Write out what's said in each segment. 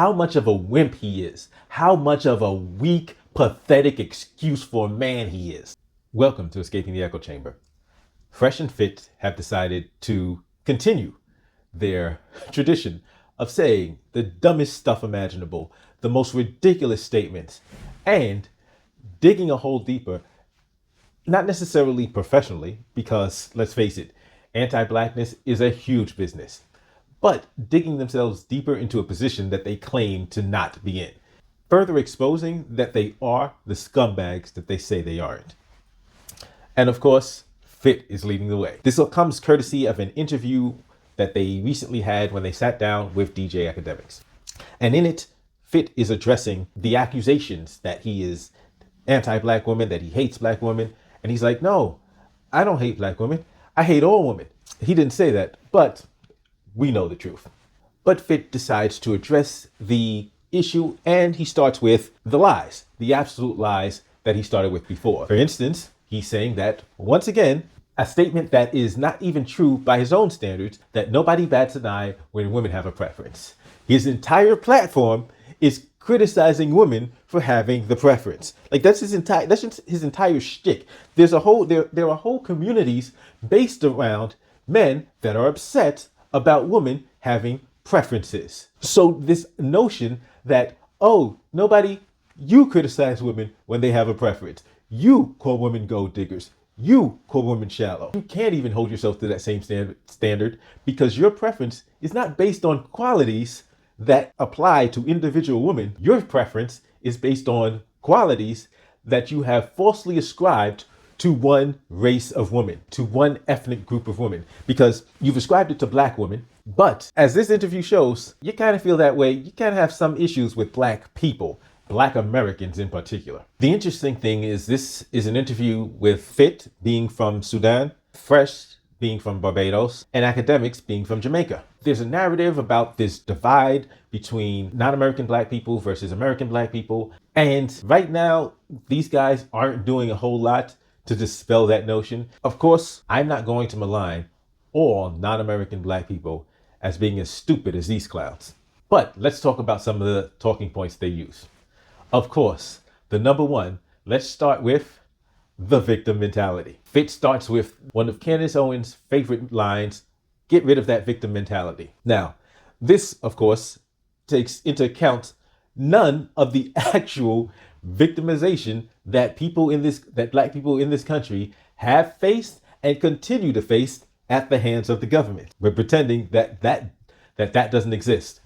how much of a wimp he is, how much of a weak, pathetic excuse for a man he is. Welcome to Escaping the Echo Chamber. Fresh and Fit have decided to continue their tradition of saying the dumbest stuff imaginable, the most ridiculous statements, and digging a hole deeper, not necessarily professionally, because let's face it, anti-blackness is a huge business, but digging themselves deeper into a position that they claim to not be in, further exposing that they are the scumbags that they say they aren't. And of course, Fit is leading the way. This comes courtesy of an interview that they recently had when they sat down with DJ Akademiks. And in it, Fit is addressing the accusations that he is anti-black women, that he hates black women. And he's like, no, I don't hate black women. I hate all women. He didn't say that, but we know the truth. But Fit decides to address the issue, and he starts with the lies, the absolute lies that he started with before. For instance, he's saying that, once again, a statement that is not even true by his own standards, that nobody bats an eye when women have a preference. His entire platform is criticizing women for having the preference. Like that's his entire shtick. There are whole communities based around men that are upset about women having preferences. So this notion that, oh, you criticize women when they have a preference. You call women gold diggers. You call women shallow. You can't even hold yourself to that same standard because your preference is not based on qualities that apply to individual women. Your preference is based on qualities that you have falsely ascribed to one race of women, to one ethnic group of women, because you've ascribed it to black women. But as this interview shows, you kind of feel that way. You kind of have some issues with black people, black Americans in particular. The interesting thing is this is an interview with Fit being from Sudan, Fresh being from Barbados, and Akademiks being from Jamaica. There's a narrative about this divide between non-American black people versus American black people. And right now, these guys aren't doing a whole lot to dispel that notion. Of course, I'm not going to malign all non-American black people as being as stupid as these clowns. But let's talk about some of the talking points they use. Of course, the number one, let's start with the victim mentality. Fit starts with one of Candace Owens' favorite lines, get rid of that victim mentality. Now, this, of course, takes into account none of the actual victimization that black people in this country have faced and continue to face at the hands of the government. We're pretending that doesn't exist.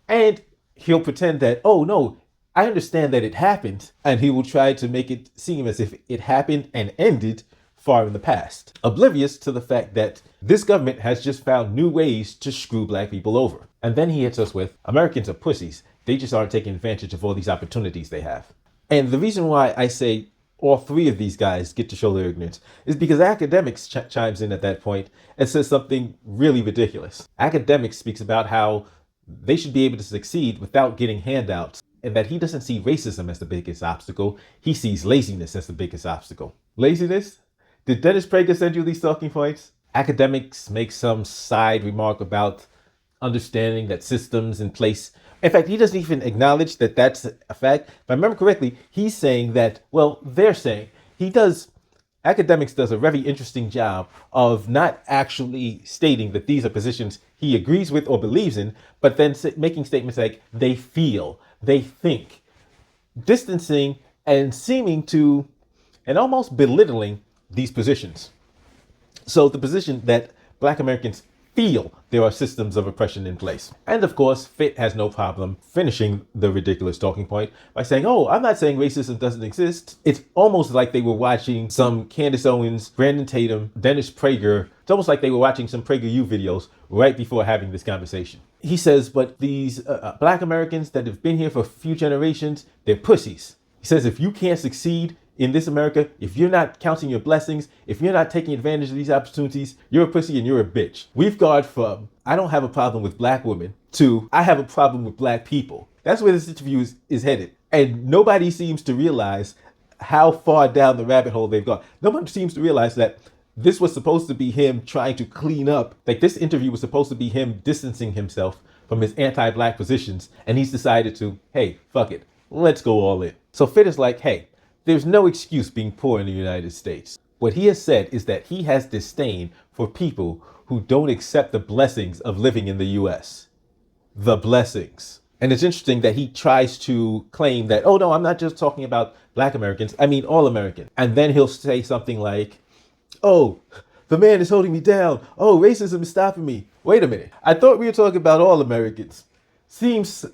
And he'll pretend that, oh no, I understand that it happened, and he will try to make it seem as if it happened and ended far in the past, oblivious to the fact that this government has just found new ways to screw black people over. And then he hits us with, Americans are pussies. They just aren't taking advantage of all these opportunities they have. And the reason why I say all three of these guys get to show their ignorance is because Akademiks chimes in at that point and says something really ridiculous. Akademiks speaks about how they should be able to succeed without getting handouts, and that he doesn't see racism as the biggest obstacle. He sees laziness as the biggest obstacle. Laziness? Did Dennis Prager send you these talking points? Akademiks make some side remark about understanding that systems in place. In fact, he doesn't even acknowledge that that's a fact. If I remember correctly, he's saying that, well, they're saying Akademiks does a very interesting job of not actually stating that these are positions he agrees with or believes in, but then making statements like they feel, they think, distancing and seeming to, and almost belittling these positions. So the position that black Americans feel there are systems of oppression in place. And of course, Fit has no problem finishing the ridiculous talking point by saying, oh, I'm not saying racism doesn't exist. It's almost like they were watching some Candace Owens, Brandon Tatum, Dennis Prager. It's almost like they were watching some PragerU videos right before having this conversation. He says, but these black Americans that have been here for a few generations, they're pussies. He says, if you can't succeed in this America, if you're not counting your blessings, if you're not taking advantage of these opportunities, you're a pussy and you're a bitch. We've gone from, I don't have a problem with black women, to, I have a problem with black people. That's where this interview is headed. And nobody seems to realize how far down the rabbit hole they've gone. Nobody seems to realize that this was supposed to be him trying to clean up. Like, this interview was supposed to be him distancing himself from his anti-black positions, and he's decided to, hey, fuck it, let's go all in. So Fit is like, hey, there's no excuse being poor in the United States. What he has said is that he has disdain for people who don't accept the blessings of living in the US. The blessings. And it's interesting that he tries to claim that, oh no, I'm not just talking about black Americans, I mean all Americans. And then he'll say something like, oh, the man is holding me down. Oh, racism is stopping me. Wait a minute. I thought we were talking about all Americans. Seems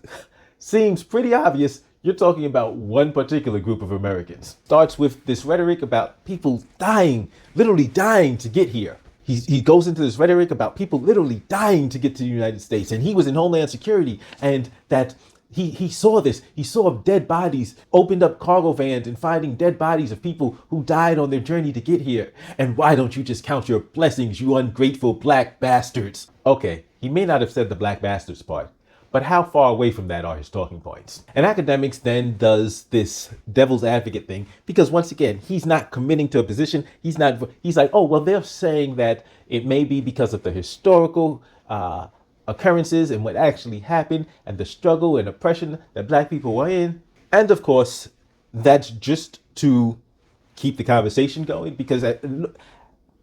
pretty obvious you're talking about one particular group of Americans. Starts with this rhetoric about people dying, literally dying to get here. He goes into this rhetoric about people literally dying to get to the United States. And he was in Homeland Security, and that he saw this. He saw dead bodies, opened up cargo vans and finding dead bodies of people who died on their journey to get here. And why don't you just count your blessings, you ungrateful black bastards? Okay, he may not have said the black bastards part, but how far away from that are his talking points? And Akademiks then does this devil's advocate thing, because once again, he's not committing to a position. He's like, oh, well, they're saying that it may be because of the historical occurrences and what actually happened and the struggle and oppression that black people were in. And of course, that's just to keep the conversation going, because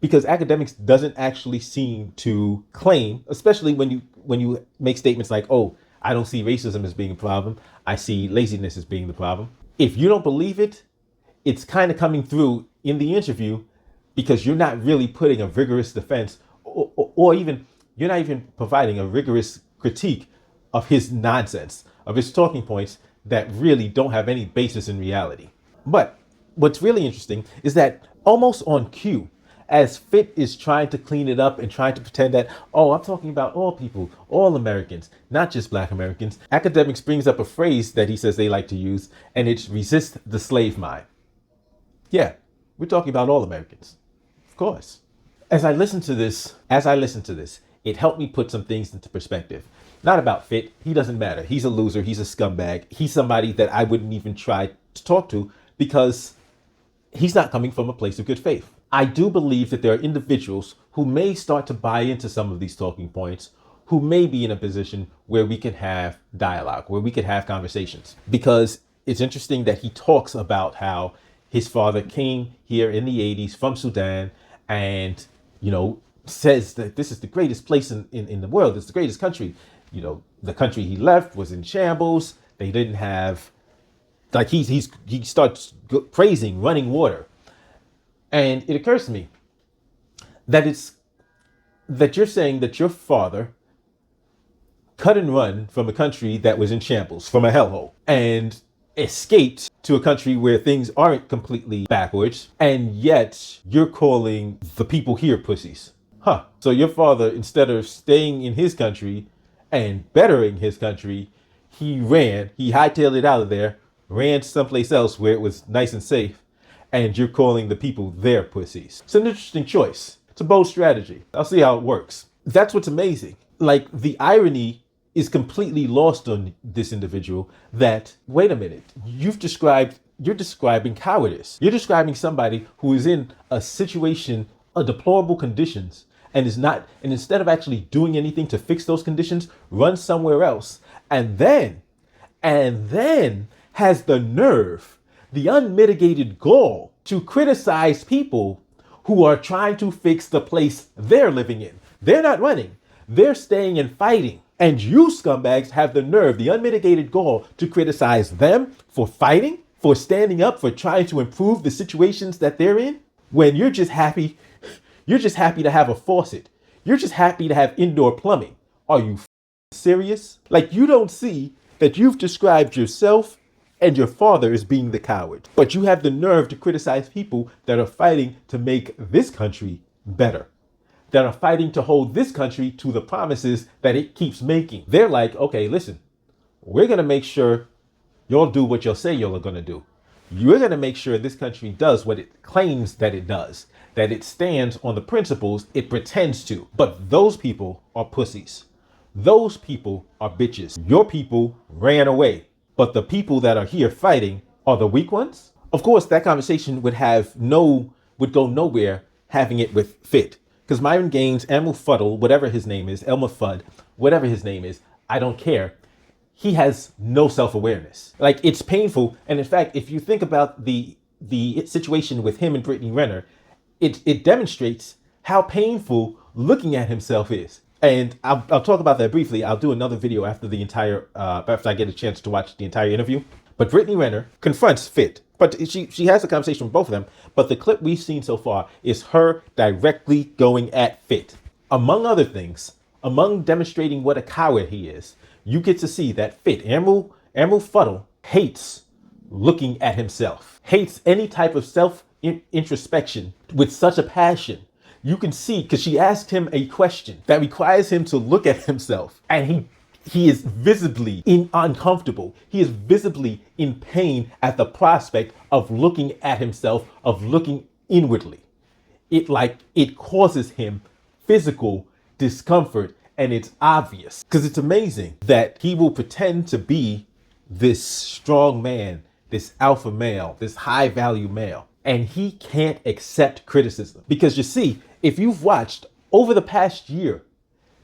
Akademiks doesn't actually seem to claim, especially when you make statements like, oh, I don't see racism as being a problem, I see laziness as being the problem. If you don't believe it, it's kind of coming through in the interview, because you're not really putting a vigorous defense, or even you're not even providing a rigorous critique of his nonsense, of his talking points that really don't have any basis in reality. But what's really interesting is that almost on cue, as Fit is trying to clean it up and trying to pretend that, oh, I'm talking about all people, all Americans, not just black Americans, Akademiks brings up a phrase that he says they like to use, and it's resist the slave mind. Yeah, we're talking about all Americans, of course. As I listen to this, it helped me put some things into perspective. Not about Fit, he doesn't matter. He's a loser, he's a scumbag. He's somebody that I wouldn't even try to talk to, because he's not coming from a place of good faith. I do believe that there are individuals who may start to buy into some of these talking points, who may be in a position where we can have dialogue, where we could have conversations. Because it's interesting that he talks about how his father came here in the 80s from Sudan and, says that this is the greatest place in the world. It's the greatest country. The country he left was in shambles. They didn't have, he starts praising running water. And it occurs to me that you're saying that your father cut and run from a country that was in shambles, from a hellhole, and escaped to a country where things aren't completely backwards, and yet you're calling the people here pussies. Huh. So your father, instead of staying in his country and bettering his country, he hightailed it out of there, ran someplace else where it was nice and safe, and you're calling the people their pussies. It's an interesting choice. It's a bold strategy. I'll see how it works. That's what's amazing. Like, the irony is completely lost on this individual that, wait a minute, you're describing cowardice. You're describing somebody who is in a situation of deplorable conditions and instead of actually doing anything to fix those conditions, runs somewhere else, and then has the nerve, the unmitigated gall, to criticize people who are trying to fix the place they're living in. They're not running. They're staying and fighting. And you scumbags have the nerve, the unmitigated gall, to criticize them for fighting, for standing up, for trying to improve the situations that they're in, when you're just happy to have a faucet. You're just happy to have indoor plumbing. Are you serious? Like, you don't see that you've described yourself and your father as being the coward, but you have the nerve to criticize people that are fighting to make this country better, that are fighting to hold this country to the promises that it keeps making. They're like, okay, listen, we're going to make sure y'all do what y'all say y'all are going to do. You're going to make sure this country does what it claims that it does, that it stands on the principles it pretends to. But those people are pussies. Those people are bitches. Your people ran away. But the people that are here fighting are the weak ones? Of course, that conversation would go nowhere having it with Fit. Because Myron Gaines, Elmer Fudd, whatever his name is, I don't care. He has no self-awareness. Like, it's painful. And in fact, if you think about the situation with him and Brittany Renner, it demonstrates how painful looking at himself is. And I'll talk about that briefly. I'll do another video after after I get a chance to watch the entire interview. But Brittany Renner confronts Fit, but she has a conversation with both of them. But the clip we've seen so far is her directly going at Fit. Among other things, among demonstrating what a coward he is, you get to see that Fit, Emerald Fuddle, hates looking at himself, hates any type of self-introspection with such a passion. You can see, because she asked him a question that requires him to look at himself, and he is visibly uncomfortable. He is visibly in pain at the prospect of looking at himself, of looking inwardly. It causes him physical discomfort, and it's obvious, because it's amazing that he will pretend to be this strong man, this alpha male, this high value male, and he can't accept criticism. Because you see, if you've watched over the past year,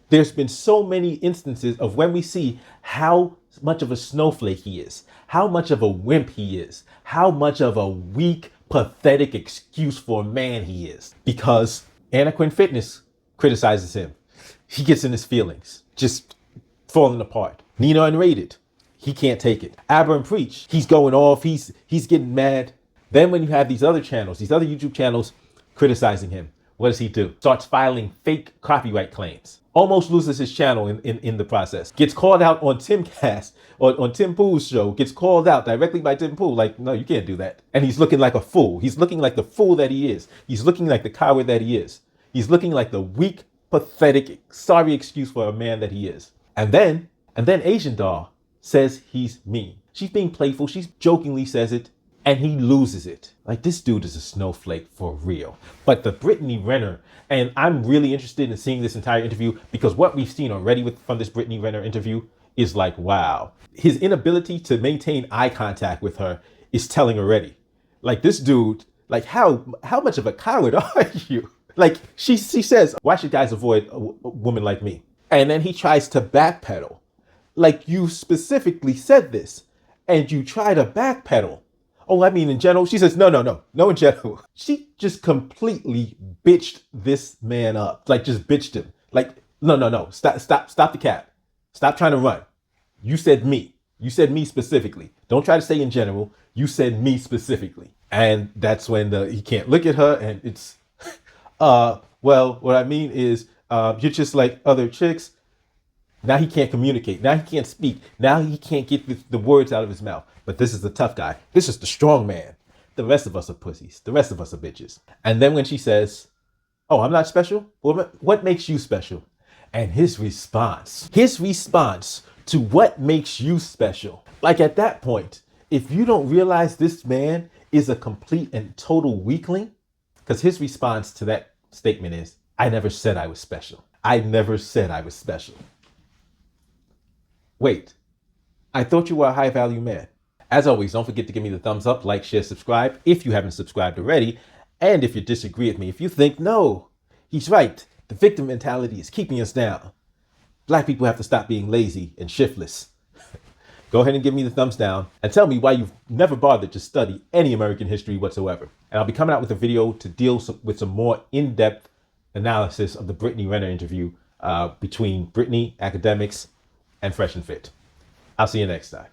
there's been so many instances of when we see how much of a snowflake he is, how much of a wimp he is, how much of a weak, pathetic excuse for a man he is. Because Anaquin Fitness criticizes him. He gets in his feelings, just falling apart. Nina Unrated, he can't take it. Aber and Preach, he's going off, he's getting mad. Then when you have these other channels, these other YouTube channels criticizing him, what does he do? Starts filing fake copyright claims. Almost loses his channel in the process. Gets called out on Timcast, or on Tim Pool's show, gets called out directly by Tim Pool. Like, no, you can't do that. And he's looking like a fool. He's looking like the fool that he is. He's looking like the coward that he is. He's looking like the weak, pathetic, sorry excuse for a man that he is. And then Asian Doll says he's mean. She's being playful. She jokingly says it. And he loses it. Like, this dude is a snowflake for real. But the Brittany Renner, and I'm really interested in seeing this entire interview, because what we've seen already from this Brittany Renner interview is like, wow. His inability to maintain eye contact with her is telling already. Like, this dude, like, how much of a coward are you? Like, she says, why should guys avoid a woman like me? And then he tries to backpedal. Like, you specifically said this, and you try to backpedal. Oh, I mean, in general. She says, no, in general. She just completely bitched this man up. Like, just bitched him. Like, no. Stop the cap. Stop trying to run. You said me. You said me specifically. Don't try to say in general. You said me specifically. And that's when he can't look at her, and it's, well, what I mean is, you're just like other chicks. Now he can't communicate. Now he can't speak. Now he can't get the words out of his mouth. But this is the tough guy. This is the strong man. The rest of us are pussies. The rest of us are bitches. And then when she says, oh, I'm not special? Well, what makes you special? And his response to what makes you special. Like, at that point, if you don't realize this man is a complete and total weakling, because his response to that statement is, I never said I was special. I never said I was special. Wait, I thought you were a high value man. As always, don't forget to give me the thumbs up, like, share, subscribe if you haven't subscribed already. And if you disagree with me, if you think, no, he's right, the victim mentality is keeping us down. Black people have to stop being lazy and shiftless. Go ahead and give me the thumbs down and tell me why you've never bothered to study any American history whatsoever. And I'll be coming out with a video to deal with some more in-depth analysis of the Brittany Renner interview between Brittany, Akademiks, and Fresh and Fit. I'll see you next time.